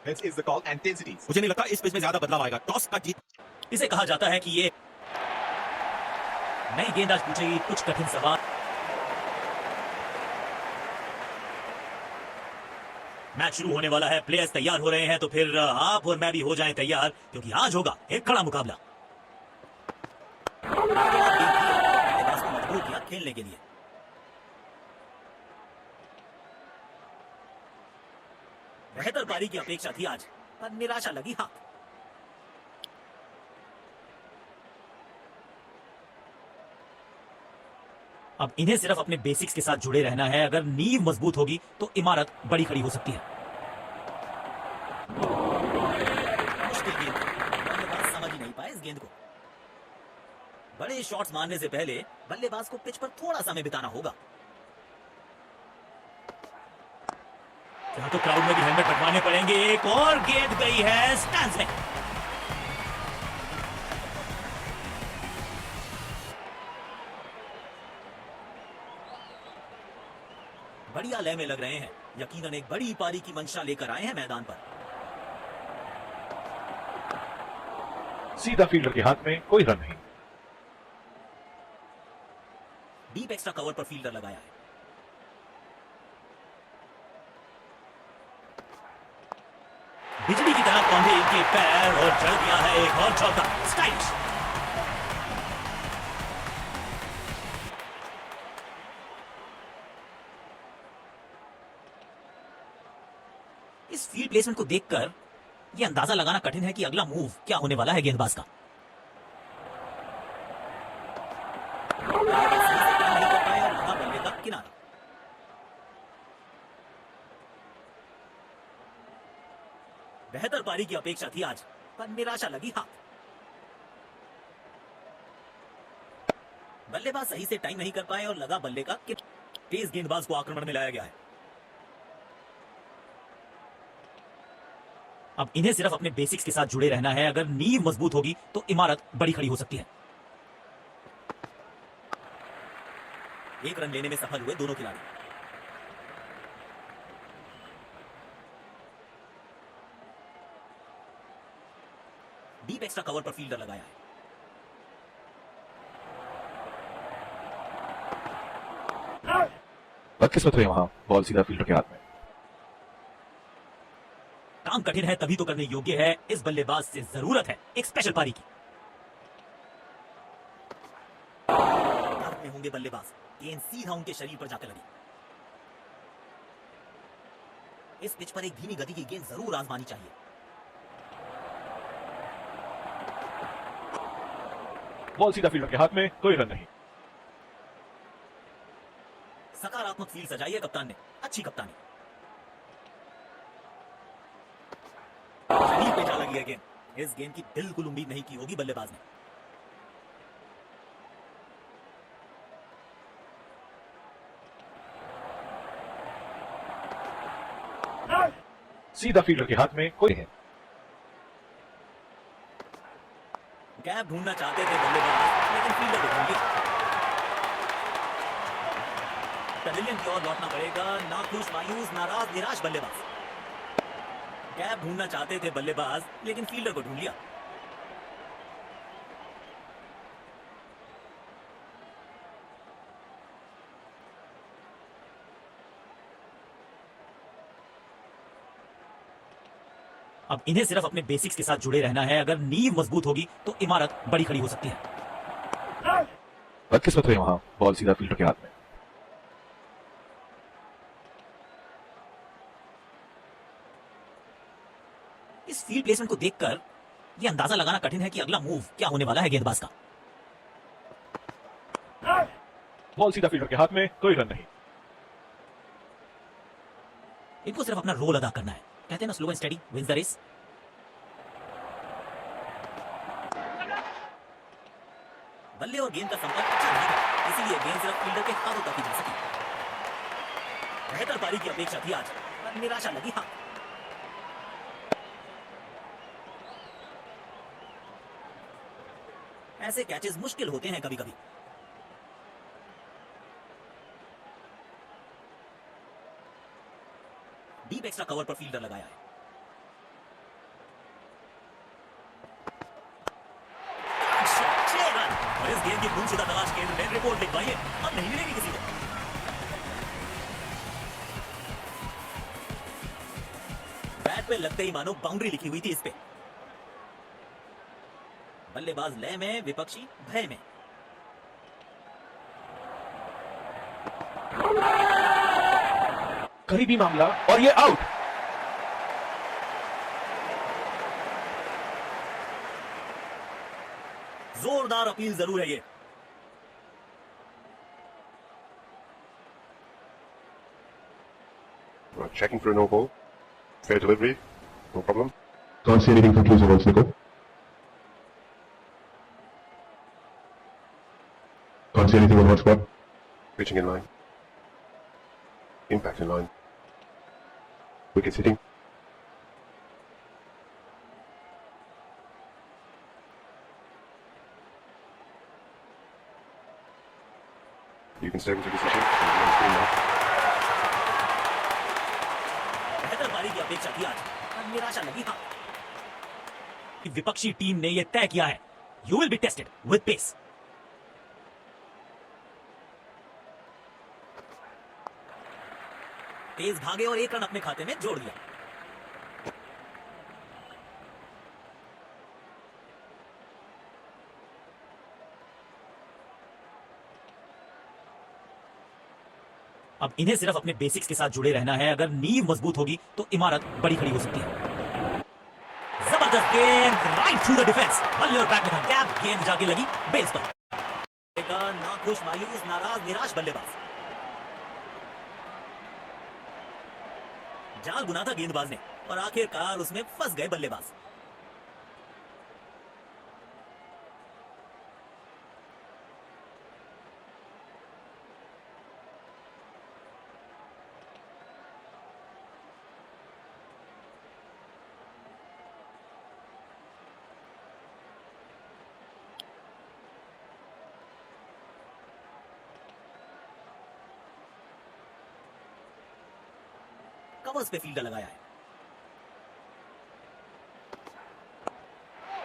मुझे नहीं लगता इस पिच में ज्यादा बदलाव आएगा। टॉस का जीत। इसे कहा जाता है कि ये नई गेंदबाज पूछेगी कुछ कठिन सवाल। मैच शुरू होने वाला है, प्लेयर्स तैयार हो रहे हैं, तो फिर आप और मैं भी हो जाएं तैयार, क्योंकि आज होगा एक कड़ा मुकाबला। बल्लेबाज को मजबूर किया खेलने के लिए। बेहतर पारी की अपेक्षा थी आज, पर निराशा लगी हाथ। अब इन्हें सिर्फ अपने बेसिक्स के साथ जुड़े रहना है। अगर नींव मजबूत होगी तो इमारत बड़ी खड़ी हो सकती है। मुश्किल गेंद, बल्लेबाज समझ ही नहीं पाए इस गेंद को। बड़े शॉट्स मारने से पहले बल्लेबाज को पिच पर थोड़ा समय बिताना होगा। क्या तो क्राउड में भी हेलमेट बंटवाने पड़ेंगे। एक और गेंद गई है स्टैंड्स में। बढ़िया लय में लग रहे हैं। यकीनन एक बड़ी पारी की मंशा लेकर आए हैं मैदान पर। सीधा फील्डर के हाथ में, कोई रन नहीं। डीप एक्स्ट्रा कवर पर फील्डर लगाया है। बिजली की तरह कौंधे इनके पैर और चढ़ दिया है एक और चौका। स्टाइलिश। इस फील्ड प्लेसमेंट को देखकर यह अंदाजा लगाना कठिन है कि अगला मूव क्या होने वाला है गेंदबाज का। नहीं कर पाए और लगा बल्ले का किनारा। बेहतर पारी की अपेक्षा थी आज, पर निराशा लगी हाथ। बल्लेबाज सही से टाइम नहीं कर पाए और लगा बल्ले का तेज गेंदबाज को आक्रमण में लाया गया है। अब इन्हें सिर्फ अपने बेसिक्स के साथ जुड़े रहना है। अगर नींव मजबूत होगी तो इमारत बड़ी खड़ी हो सकती है। एक रन लेने में सफल हुए दोनों खिलाड़ी। डीप एक्स्ट्रा कवर पर फील्डर लगाया है। बदकिस्मत हुई वहां, बॉल सीधा फील्डर के हाथ में। काम कठिन है तभी तो करने योग्य है। इस बल्लेबाज से जरूरत है एक स्पेशल पारी की। भारत में होंगे बल्लेबाज। गेंद सीधा उनके शरीर पर जाकर लगी। इस पिच पर एक धीमी गति की गेंद जरूर आजमानी चाहिए। बॉल सीधा फील्डर के हाथ में, कोई रन नहीं। सकारात्मक फील्ड सजाई है कप्तान ने। अच्छी कप्तानी। शरीर पे जा लगी है गेंद। इस गेंद की बिल्कुल उम्मीद नहीं की होगी बल्लेबाज ने। सीधा फील्डर के हाथ में, कोई है। गैप ढूंढना चाहते थे बल्लेबाज, लेकिन फील्डर को ढूंढ लिया। पैवेलियन की ओर लौटना पड़ेगा। नाखुश, मायूस, नाराज, निराश बल्लेबाज। गैप ढूंढना चाहते थे बल्लेबाज, लेकिन फील्डर को ढूंढ लिया। अब इन्हें सिर्फ अपने बेसिक्स के साथ जुड़े रहना है। अगर नींव मजबूत होगी तो इमारत बड़ी खड़ी हो सकती है। बदकिस्मत हुई वहां, बॉल सीधा फील्डर के हाथ में। इस फील्ड प्लेसमेंट को देखकर यह अंदाजा लगाना कठिन है कि अगला मूव क्या होने वाला है गेंदबाज का। बॉल सीधा फील्डर के हाथ में, कोई रन नहीं। इनको सिर्फ अपना रोल अदा करना है। कहते हैं ना, slow and steady wins the race. बल्ले और गेंद का संपर्क अच्छा नहीं था, इसीलिए गेंद सिर्फ फील्डर के हाथों तक ही जा सकी। बेहतर पारी की अपेक्षा थी आज, पर निराशा लगी हाथ। ऐसे कैचेस मुश्किल होते हैं कभी कभी। डीप एक्स्ट्रा कवर पर फील्डर लगाया है। गेंद की गुमशुदा तलाश केंद्र में रिपोर्ट लिखवाइए, अब नहीं मिलेगी किसी को। बैट पे लगते ही मानो बाउंड्री लिखी हुई थी इस पे। बल्लेबाज लय में, विपक्षी भय में। करीबी मामला और ये आउट। जोरदार अपील जरूर है ये। Checking for a no ball. Fair delivery. No problem. Can't see anything conclusive on Snickle. Can't see anything on hotspot. Pitching in line. Impact in line. Wickets hitting. You can stay with your decision. बेहतर पारी की अपेक्षा थी आज, पर निराशा लगी हाँ। कि विपक्षी टीम ने यह तय किया है, you will be tested with pace. तेज भागे और एक रन अपने खाते में जोड़ दिया। अब इन्हें सिर्फ अपने बेसिक्स के साथ जुड़े रहना है। अगर नींव मजबूत होगी तो इमारत बड़ी खड़ी हो सकती है। जबरदस्त गेंद राइट थ्रू द डिफेंस। बल्ले और बैट में था गैप, गेंद जाके लगी बेस पर। नाखुश, मायूस, नाराज, निराश बल्लेबाज। जाल बुना था गेंदबाज ने और आखिरकार उसमें फंस गए बल्लेबाज। कवर्स पे फील्डर लगाया है।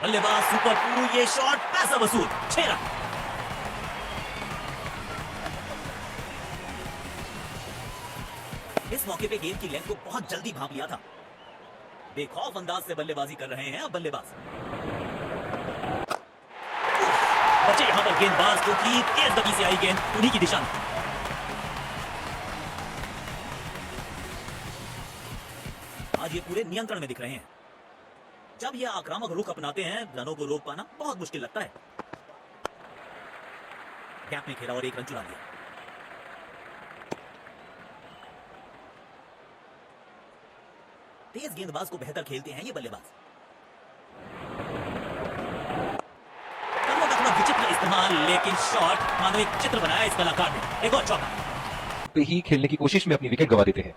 बल्लेबाज सुपर कूल, ये शॉट पैसा वसूल, 6 रन। इस मौके पे गेंद की लेंथ को बहुत जल्दी भांप लिया था। बेखौफ अंदाज से बल्लेबाजी कर रहे हैं अब बल्लेबाज। बचे यहां पर गेंदबाज, क्योंकि तेज गति से आई गेंद उन्हीं की दिशा में। आज ये पूरे नियंत्रण में दिख रहे हैं। जब ये आक्रामक रुख अपनाते हैं, रनों को रोक पाना बहुत मुश्किल लगता है। गैप में खेला और एक रन चुरा लिया। तेज गेंदबाज को बेहतर खेलते हैं ये बल्लेबाज। कदमों का थोड़ा विचित्र इस्तेमाल, लेकिन शॉट मानो एक चित्र बनाया इस कलाकार ने। एक और चौका पे ही खेलने की कोशिश में अपनी विकेट गंवा देते हैं।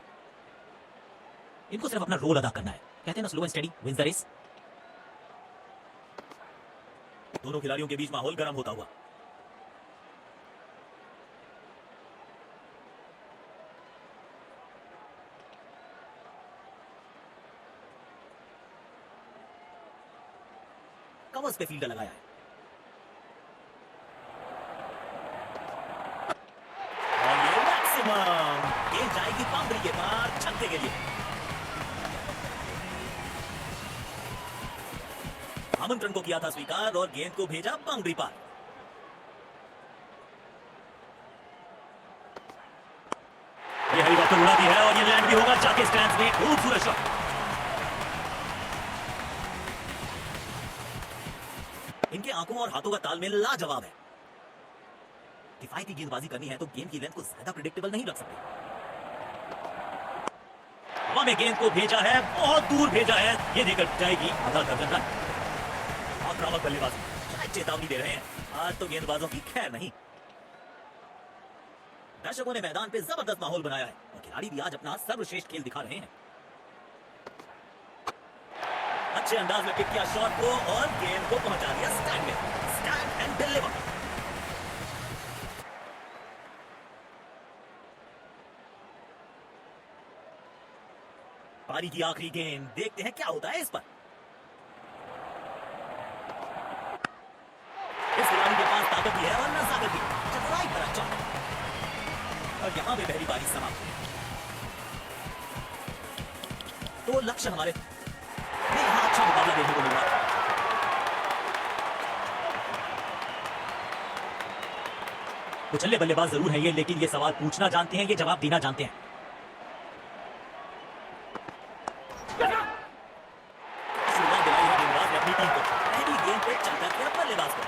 इनको सिर्फ अपना रोल अदा करना है। कहते हैं ना, slow and steady wins the race. दोनों खिलाड़ियों के बीच माहौल गर्म होता हुआ। कवर्स पे फील्डर लगाया है। और ये मैक्सिमम गेंद जाएगी बाउंड्री के पार, छक्के के लिए। आमंत्रण को किया था स्वीकार और गेंद को भेजा बाउंड्री पार। ये हेलीकॉप्टर उड़ाती है और ये लैंड भी होगा जाके स्टैंड्स में। खूबसूरत शॉट। इनके आंखों और हाथों का तालमेल लाजवाब है। किफायती गेंदबाजी करनी है तो गेंद की लेंथ को ज्यादा प्रेडिक्टेबल नहीं रख सकते। हवा में गेंद को भेजा है, बहुत दूर भेजा है। ये देकर जाएगी आधा दर्जन रन। आक्रामक बल्लेबाज शायद चेतावनी दे रहे हैं, आज तो गेंदबाजों की खैर नहीं। दर्शकों ने मैदान पे जबरदस्त माहौल बनाया है और खिलाड़ी भी आज अपना सर्वश्रेष्ठ खेल दिखा रहे हैं। अच्छे अंदाज में पिक किया शॉट को और गेंद को पहुंचा दिया स्टैंड में। Stand and deliver. पारी की आखिरी गेंद, देखते हैं क्या होता है इस पर। इस खिलाड़ी के पास ताकत भी है और नजाकत भी। चतुराई भरा चौका। और यहां पे पहली पारी समाप्त। तो लक्ष्य हमारे यहां अच्छा मुकाबला देखने को मिल रहा है। कुचले बल्लेबाज जरूर है ये, लेकिन ये सवाल पूछना जानते हैं, ये जवाब देना जानते हैं। शुरुआत दिलाई है गेंदबाज ने अपनी टीम को। पहली गेंद पे चलता किया बल्लेबाज को।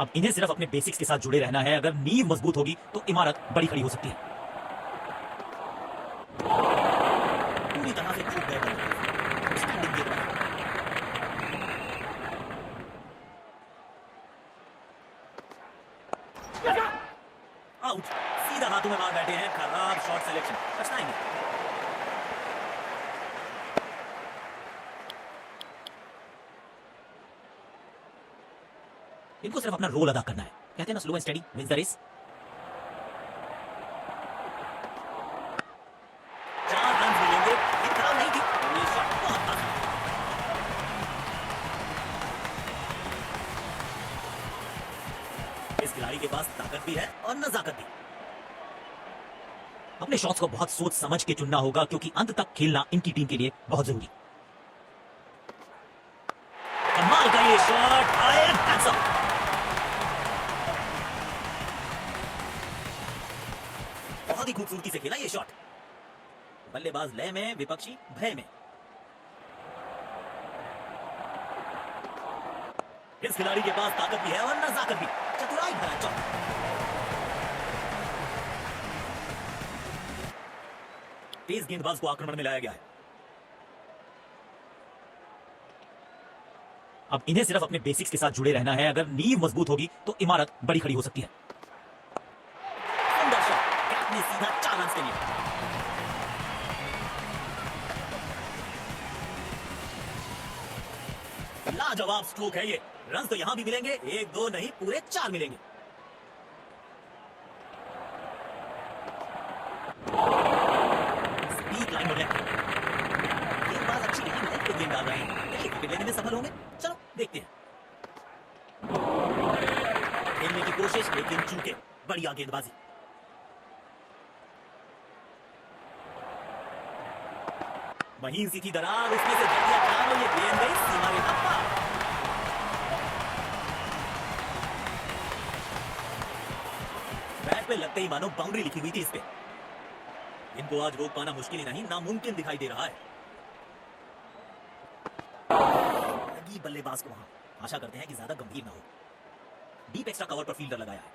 अब इन्हें सिर्फ अपने बेसिक्स के साथ जुड़े रहना है। अगर नींव मजबूत होगी तो इमारत बड़ी खड़ी हो सकती है। पूरी तरह से छूट गए बल्लेबाज। स्टैंडिंग गेंदबाज। आउट। सीधा हाथों में मार बैठे हैं। खराब शॉट सिलेक्शन। पछताएंगे। इनको सिर्फ अपना रोल अदा करना है। कहते हैं ना, slow and steady wins the race. 4 run मिलेंगे। ये खराब नहीं थी। ये शॉट बहुत था। इस खिलाड़ी के पास ताकत भी है और नजाकत भी। अपने शॉट्स को बहुत सोच समझ के चुनना होगा, क्योंकि अंत तक खेलना इनकी टीम के लिए बहुत जरूरी। कमाल का ये शॉट। बहुत ही खूबसूरती से खेला ये शॉट। बल्लेबाज लय में, विपक्षी भय में। इस खिलाड़ी के पास ताकत भी है और नजाकत भी। चतुराई भरा चौका। तेज गेंदबाज को आक्रमण में लाया गया है। अब इन्हें सिर्फ अपने बेसिक्स के साथ जुड़े रहना है। अगर नींव मजबूत होगी तो इमारत बड़ी खड़ी हो सकती है। सुंदर शॉट। कैप ने सीधा 4 रन के लिए। लाजवाब स्ट्रोक है ये। रन तो यहां भी मिलेंगे। 1 2 नहीं, पूरे 4 मिलेंगे। स्पीड लाइन में गेंदबाज अच्छी लेकिन नेट पे गेंद डाल रहे हैं। विकेट लेने में सफल होंगे। चलो देखते हैं। खेलने की कोशिश, लेकिन चूके। बढ़िया गेंदबाजी। महीन सी थी दरार, उसमें से जड़ दिया काम और ये गेंद गई सीमा रेखा पार। बैट पे लगते ही मानो बाउंड्री लिखी हुई थी इस पे। इनको आज रोक पाना मुश्किल ही नहीं, नामुमकिन दिखाई दे रहा है। लगी बल्लेबाज को वहां। आशा करते हैं कि ज्यादा गंभीर ना हो। डीप एक्स्ट्रा कवर पर फील्डर लगाया है।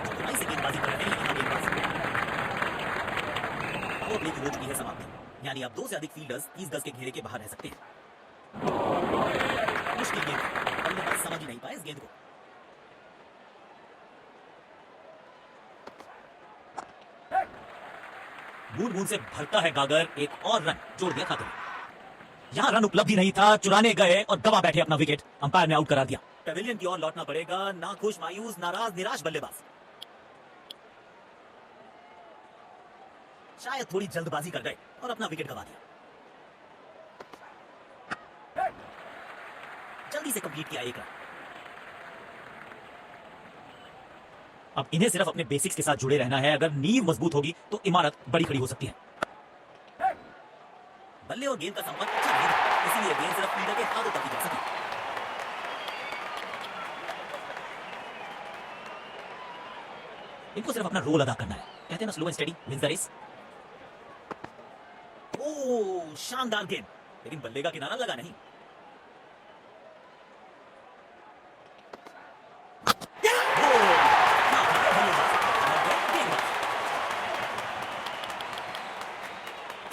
चतुराई से गेंदबाजी कर रहे हैं यहां गेंदबाज। पावर प्ले की हो चुकी है समाप्ति, यानी अब 2 से अधिक फील्डर्स 30 गज के घेरे के बाहर रह सकते हैं। मुश्किल गेंद। बल्लेबाज समझ ही नहीं पाए इस गेंद को। बूंद बूंद से भरता है गागर। एक और रन जोड़ दिया खाते में। यहां रन उपलब्ध ही नहीं था, चुराने गए और दबा बैठे अपना विकेट। अंपायर ने आउट करा दिया। पेविलियन की ओर लौटना पड़ेगा। नाखुश, मायूस, नाराज, निराश बल्लेबाज। शायद थोड़ी जल्दबाजी कर गए और अपना विकेट गवा दिया। जल्दी से कंप्लीट किया एक रन। अब इन्हें सिर्फ अपने बेसिक्स के साथ जुड़े रहना है। अगर नींव मजबूत होगी तो इमारत बड़ी खड़ी हो सकती है। बल्ले और गेंद का संपर्क अच्छा नहीं था, इसीलिए गेंद सिर्फ फील्डर के हाथों तक ही जा सकी। इनको सिर्फ अपना रोल अदा करना है। कहते हैं ना, slow and steady wins the race. Oh, शानदार गेंद, लेकिन बल्ले का किनारा लगा नहीं।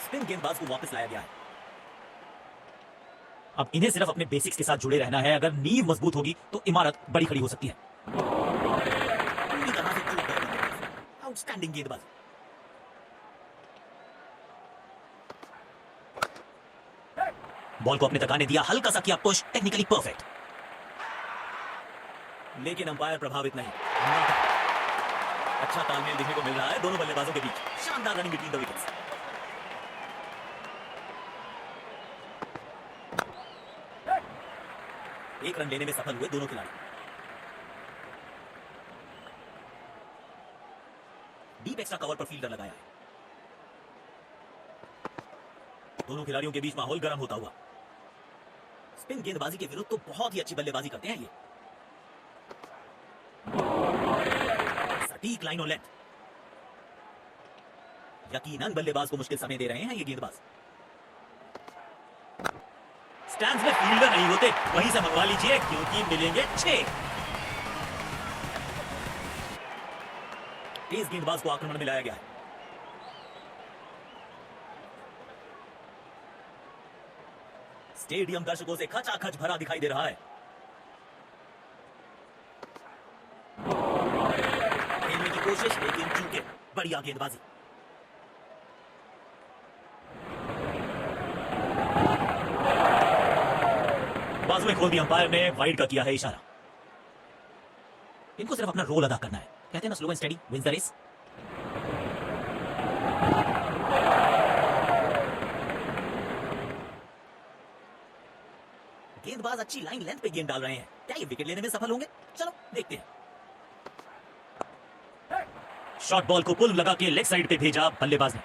स्पिन गेंदबाज को वापस लाया गया है। अब इन्हें सिर्फ अपने बेसिक्स के साथ जुड़े रहना है। अगर नींव मजबूत होगी तो इमारत बड़ी खड़ी हो सकती है। पूरी तरह से चूक गए। आउटस्टैंडिंग गेंदबाज। बॉल को अपने तक आने दिया, हल्का सा किया पुश, टेक्निकली परफेक्ट। लेकिन अंपायर प्रभावित नहीं। अच्छा तालमेल देखने को मिल रहा है दोनों बल्लेबाजों के बीच। शानदार रनिंग बिटवीन द विकेट्स। एक रन लेने में सफल हुए दोनों खिलाड़ी। डीप एक्स्ट्रा कवर पर फील्डर लगाया है। दोनों खिलाड़ियों के बीच माहौल गर्म होता हुआ। स्पिन गेंदबाजी के विरुद्ध तो बहुत ही अच्छी बल्लेबाजी करते हैं ये। सटीक लाइन और लेंथ। यकीनन बल्लेबाज को मुश्किल समय दे रहे हैं ये गेंदबाज। स्टैंड्स में फील्डर नहीं होते, वहीं से मंगवा लीजिए क्योंकि मिलेंगे 6। तेज गेंदबाज को आक्रमण में लाया गया है। स्टेडियम दर्शकों से खचाखच भरा दिखाई दे रहा है। खेलने की कोशिश लेकिन चूके। बढ़िया गेंदबाजी। बाजुएं खोल दी अंपायर ने, वाइड का किया है इशारा। इनको सिर्फ अपना रोल अदा करना है। कहते हैं ना, slow and steady wins the race. गेंदबाज अच्छी लाइन लेंथ पे गेंद डाल रहे हैं। क्या ये विकेट लेने में सफल होंगे? चलो देखते हैं। शॉर्ट बॉल को पुल लगा के लेग साइड पे भेजा बल्लेबाज ने।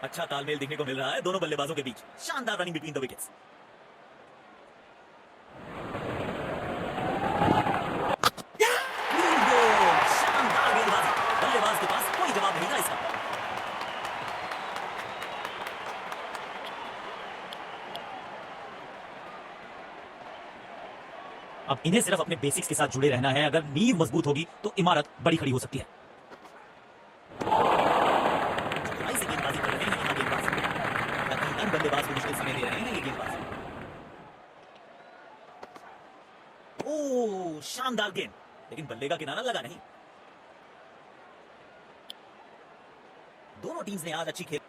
अच्छा तालमेल देखने को मिल रहा है दोनों बल्लेबाजों के बीच। शानदार रनिंग बिटवीन द विकेट्स। शानदार गेंदबाजी। बल्लेबाज के पास कोई जवाब नहीं था इसका। अब इन्हें सिर्फ अपने बेसिक्स के साथ जुड़े रहना है। अगर नींव मजबूत होगी तो इमारत बड़ी खड़ी हो सकती है। चतुराई से गेंदबाजी कर रहे हैं यहाँ गेंदबाज। यकीनन बल्लेबाज को मुश्किल समय दे रहे हैं ये गेंदबाज। ओह, शानदार गेंद, लेकिन बल्ले का किनारा लगा नहीं। दोनों टीम्स ने आज अच्छी खेल